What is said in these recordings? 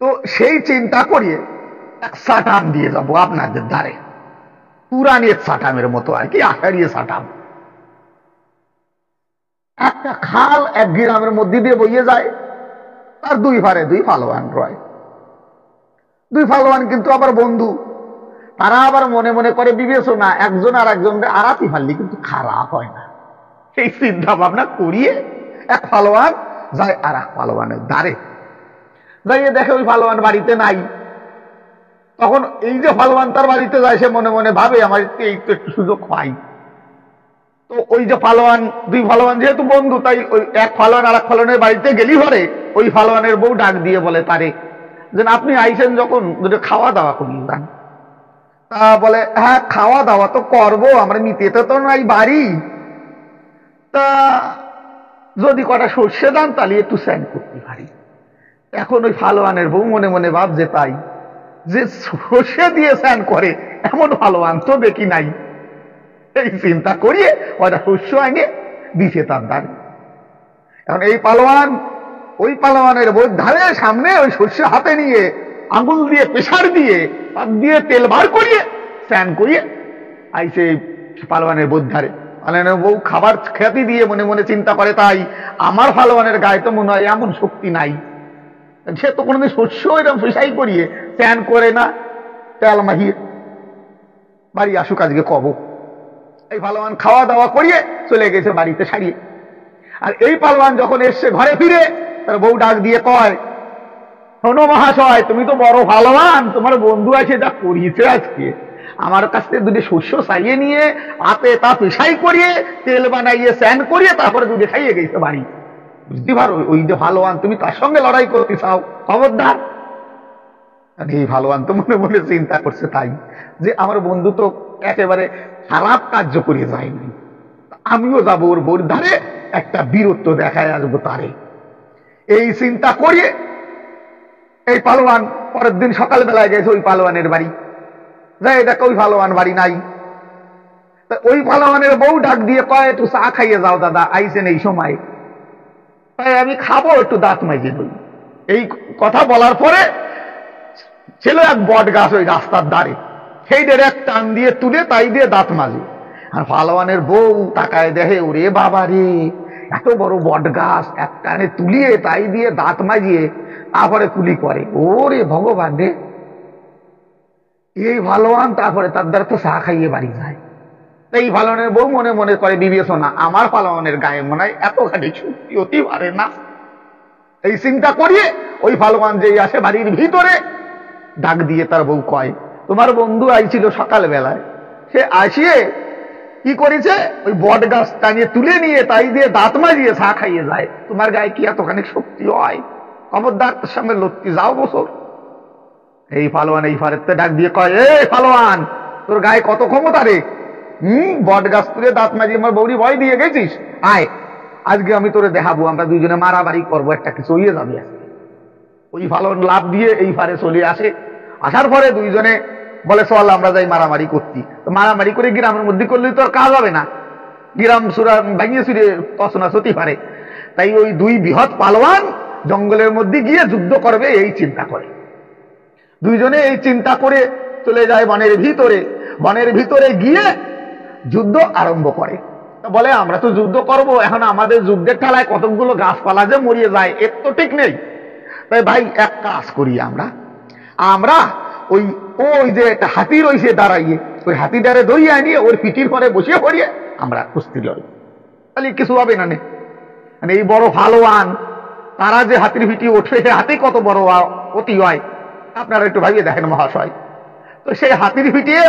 তো সেই চিন্তা করিয়ে এক সাটাম দিয়ে যাবো আপনাদের ধারে, পুরানের সাটামের মতো আর কি, আষাঢ়িয়ে সাটাম। একটা খাল এক গ্রামের মধ্যে দিয়ে বইয়ে যায়, তার দুই ধারে দুই পালোয়ান রয়। দুই পালোয়ান কিন্তু আবার বন্ধু। তারা আবার মনে মনে করে বিবেচনা, একজন আর একজনকে আড়াতি ফাললি কিন্তু খারাপ হয় না। এই চিন্তা ভাবনা করিয়ে এক পালোয়ান যায় আর এক পালোয়ানের দ্বারে, যাইয়ে দেখে ওই পালোয়ান বাড়িতে নাই। তখন এই যে পালোয়ান তার বাড়িতে যায়, সে মনে মনে ভাবে আমার এই তো একটু সুযোগ পাই। তো ওই যে পালোয়ান, দুই পালোয়ান যেহেতু বন্ধু, তাই ওই এক পালোয়ান আর এক পালোয়ানের বাড়িতে গেলি পরে ওই পালোয়ানের বউ ডাক দিয়ে বলে তারে যে আপনি আইসেন যখন, দুটো খাওয়া দাওয়া করি যান। তা বলে হ্যাঁ খাওয়া দাওয়া তো করবো, আমরা নিতে তো নাই বাড়ি, তা যদি কটা সর্ষে দান তাহলে একটু স্যান করতে পারি। এখন ওই পালোয়ানের বউ মনে মনে ভাবছে তাই, যে সর্ষে দিয়ে স্যান করে এমন পালোয়ান তো দেখি নাই। এই চিন্তা করিয়ে ওটা শস্য আইনে দিছে তার দ্বারে। এখন এই পালোয়ান ওই পালোয়ানের বই ধারে সামনে ওই শস্য হাতে নিয়ে আঙুল দিয়ে প্রেসার দিয়ে তার দিয়ে তেল বার করিয়ে স্নান করিয়ে আইসে পালোয়ানের বই ধারে। পালোয়ানের বউ খাবার খ্যাতি দিয়ে মনে মনে চিন্তা করে তাই আমার পালোয়ানের গায়ে তো মনে হয় এমন শক্তি নাই, সে তো কোনোদিন শস্য এরকম পেশাই করিয়ে স্নান করে না, তেল মাহিয়ে বাড়ি আসুক আজকে কব। এই পালোয়ান খাওয়া দাওয়া করিয়ে চলে গেছে বাড়িতে সারিয়ে। আর এই পালোয়ান যখন এসছে ঘরে ফিরে, তার বউ ডাক দিয়ে কয়, শোনো মহাশয়, তুমি তো বড় পালোয়ান, তোমার বন্ধু আছে যা করিয়েছে আজকে, আমার কাছ থেকে দুধে শস্য চাইয়ে নিয়ে হাতে তা পেশাই করিয়ে তেল বানাইয়ে স্নান করিয়ে তারপরে দুধে খাইয়ে গেছে বাড়ি। বুঝতে পারো ওই যে পালোয়ান, তুমি তার সঙ্গে লড়াই করতে চাও, খবরদার। এই পালোয়ান তো মনে মনে চিন্তা করছে তাই, যে আমার বন্ধু তো একেবারে খারাপ কার্য করে যায়নি, আমিও যাবো ওর বোর ধারে, একটা বীরত্ব দেখায় আসবো তারে। এই চিন্তা করিয়ে এই পালোয়ান পরের দিন সকালবেলায় গেছে ওই পালোয়ানের বাড়ি, যাই দেখো ওই পালোয়ান বাড়ি নাই। ওই পালোয়ানের বউ ডাক দিয়ে কয়, একটু চা খাইয়ে যাও দাদা, আইসেন এই সময়। তাই আমি খাবো, একটু দাঁত মাইজে বই। এই কথা বলার পরে ছিল এক বট গাছ ওই রাস্তার ধারে, সেই ডের এক টান দিয়ে তুলে তাই দিয়ে দাঁত মাজে। আর পালোয়ানের বউ তাকায় দেখে, ওরে বাবা রে, এত বড় বট গাছ এক টানে তুলিয়ে তাই দিয়ে দাঁত মাজিয়ে তারপরে কুলি করে, ওরে ভগবান রে। এই পালোয়ান তারপরে তার দ্বারা তো চা খাইয়ে বাড়ি যায়। এই পালোয়ানের বউ মনে মনে করে বিবেচনা, আমার পালোয়ানের গায়ে মনে হয় এতখানি শক্তি হতে পারে না। এই চিন্তা করিয়ে ওই পালোয়ান যেই আসে বাড়ির ভিতরে, ডাক দিয়ে তার বউ কয়, তোমার বন্ধু আইছিল সকাল বেলায়, সে আসিয়ে কি করেছে, ওই বট গাছ টানিয়ে তুলে নিয়ে তাই দিয়ে দাঁত মাজিয়ে চা খাইয়ে যায়, তোমার গায়ে কি এতখানি শক্তি হয়? খবরদার তার সামনে লড়তে যাও বছর। এই পালোয়ান এই ফারেতে ডাক দিয়ে কয়, এ পালোয়ান, তোর গায়ে কত ক্ষমতা রে, বট গাছ তুলে দাঁত মাজিয়ে আমার বৌরি ভয় দিয়ে গেছিস, আয় আজকে আমি তোরে দেখাবো, আমরা দুইজনে মারামারি করবো, একটা কিছু হইয়ে যাবে আজকে। ওই পালোয়ান লাভ দিয়ে এই ফারে চলে আসে। আসার পরে দুইজনে বলে চল আমরা যাই মারামারি করতি। তো মারামারি করে গ্রামের মধ্যে করলে তো আর কাজ হবে না, গ্রাম সুরা ভাঙিয়ে চুরে তছনছ হতে পারে। তাই ওই দুই বৃহৎ পালোয়ান জঙ্গলের মধ্যে গিয়ে যুদ্ধ করবে এই চিন্তা করে। দুইজনে এই চিন্তা করে চলে যায় বনের ভিতরে। বনের ভিতরে গিয়ে যুদ্ধ আরম্ভ করে। বলে আমরা তো যুদ্ধ করব, এখন আমাদের যুদ্ধের ঠেলায় কতগুলো গাছপালা যে মরিয়ে যায় এর তো ঠিক নেই। তাই ভাই এক কাজ করি, আমরা ওই ওই যে একটা হাতি রয়েছে দাঁড়াইয়ে, ওই হাতি দ্বারে দইয়া নিয়ে ওর পিঠির পরে বসিয়ে পড়িয়ে আমরা কুস্তি লড়ি, তাহলে কিছু হবে না। মানে এই বড় পালোয়ান তারা যে হাতির পিঠি ওঠে, সে হাতি কত বড় অতি হয় আপনারা একটু ভাবিয়ে দেখেন মহাশয়। তো সেই হাতির পিঠিয়ে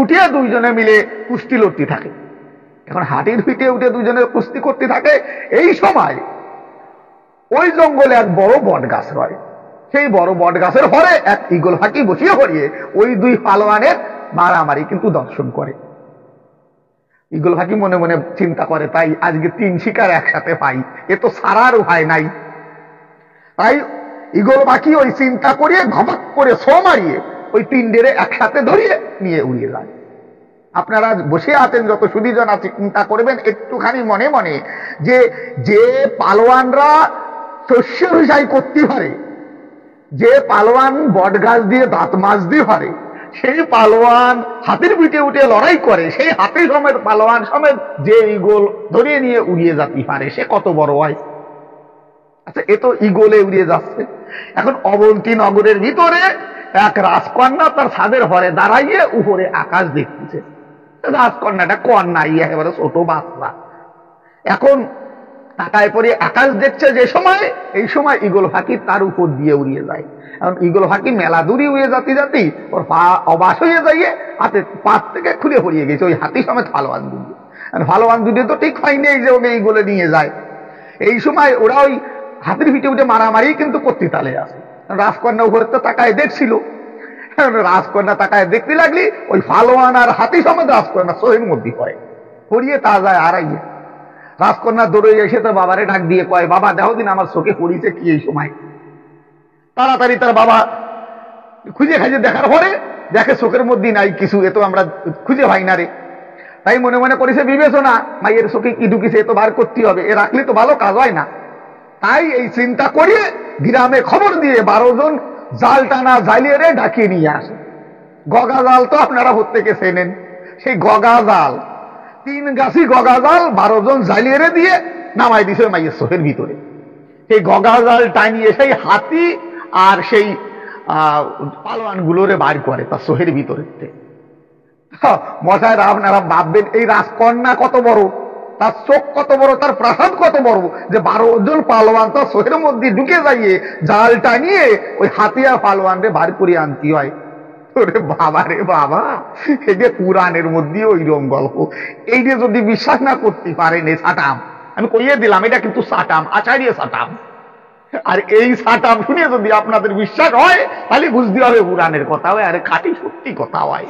উঠে দুইজনে মিলে কুস্তি লড়তে থাকে। এখন হাতির পিঠে উঠে দুইজনে কুস্তি করতে থাকে, এই সময় ওই জঙ্গলে এক বড় বট গাছ রয়। সেই বড় বট গাছের পরে এক ঈগল ফাঁকি বসিয়ে পড়িয়ে ওই দুই পালোয়ানের মারামারি কিন্তু দর্শন করে। ঈগল ফাঁকি মনে মনে চিন্তা করে, তাই আজকে তিন শিকার একসাথে পাই, এ তো সারার উপায় নাই। তাই ঈগল পাখি ওই চিন্তা করিয়ে ঘপাক করে ছো মারিয়ে ওই তিন ডেরে একসাথে ধরিয়ে নিয়ে উড়িয়ে যায়। আপনারা বসে আছেন যত সুদীজন আছে, চিন্তা করবেন একটুখানি মনে মনে, যে যে পালোয়ানরা শস্য রিসাই করতে পারে, যে পালোয়ান বট গাছ দিয়ে দাঁত মাজতে পারে, সেই পালোয়ান হাতির পিঠে উঠে লড়াই করে, সেই হাতি সমেত পালোয়ান সমেত যে ইগল ধরিয়ে নিয়ে উড়িয়ে যেতে পারে, সে কত বড় হয়। আচ্ছা, এ তো ইগলে উড়িয়ে যাচ্ছে। এখন অবন্তী নগরের ভিতরে এক রাজকন্যা তার ছাদের ঘরে দাঁড়াইয়ে উপরে আকাশ দেখতেছে। রাজকন্যাটা কন্যা, একেবারে ছোট বাচ্চা। এখন তাকায় পরে আকাশ দেখছে যে সময়, এই সময় ইগল ফাঁকি তার উপর দিয়ে উড়িয়ে যায়। এখন ইগল ফাঁকি মেলা দূরে উড়িয়ে যাতে যাতে ওর পা অবাস হয়ে যাইয়ে হাতে পাত থেকে খুলে পড়িয়ে গেছে ওই হাতি সমেত ফালোয়ান দুটি। ফালোয়ান দুটি তো ঠিক হয়নি যে ওকে ইগলে নিয়ে যায়। এই সময় ওরা ওই হাতির পিঠে উঠে মারামারি কিন্তু করতে তালে আসে। রাজকন্যা উপরে তো তাকায় দেখছিল। রাজকন্যা তাকায় দেখতে লাগলি ওই ফালোয়ান আর হাতি সমেত রাজকন্যা চোখের মধ্যে পড়ে, পড়িয়ে তা যায় আড়াইয়ে। রাজকন্যা দৌড়ে এসে তার বাবারে ডাক দিয়ে কয়, বাবা দেখো দিন আমার চোখে পড়িছে কি এই সময়। তাড়াতাড়ি তার বাবা খুঁজে খাইজে দেখার পরে দেখে চোখের মধ্যে নাই কিছু, এ তো আমরা খুঁজে পাই না রে। তাই মনে মনে করেছে বিবেচনা, মাইয়ের চোখে কি ঢুকিছে এ তো বার করতে হবে, এ রাখলে তো ভালো কাজ হয় না। তাই এই চিন্তা করিয়ে গ্রামে খবর দিয়ে 12 জন জাল টানা জালিয়ে ডাকিয়ে নিয়ে আসে। গগা জাল তো আপনারা প্রত্যেকে চেনেন, সেই গগা জাল, 3 গাছি গগা জাল 12 জন জালিয়ে দিয়ে নামাই দিছে মাইয়ের চোখের ভিতরে। সেই গগা জাল টানিয়ে সেই হাতি আর সেই পালোয়ান গুলোরে বার করে তার চোখের ভিতরে। মজায় আপনারা ভাববেন এই রাজকন্যা কত বড়, তার চোখ কত বড়, তার প্রাসাদ কত বড়, যে 12 জন পালোয়ান তার চোখের মধ্যে ঢুকে যাইয়ে জাল টানিয়ে ওই হাতিয়া পালোয়ান রে বার করে আনতে হয়। বাবা রে বাবা, এই যে কুরআনের মধ্যে ওইরকম গল্প, এই যে যদি বিশ্বাস না করতে পারেন এ সাটাম, আমি কইয়ে দিলাম এটা কিন্তু সাটাম, আচারিয়ে সাটাম। আর এই সাটাম শুনে যদি আপনাদের বিশ্বাস হয় তাহলে বুঝতে হবে কুরআনের কথা হয়, আরে খাঁটি সত্যি কথা হয়।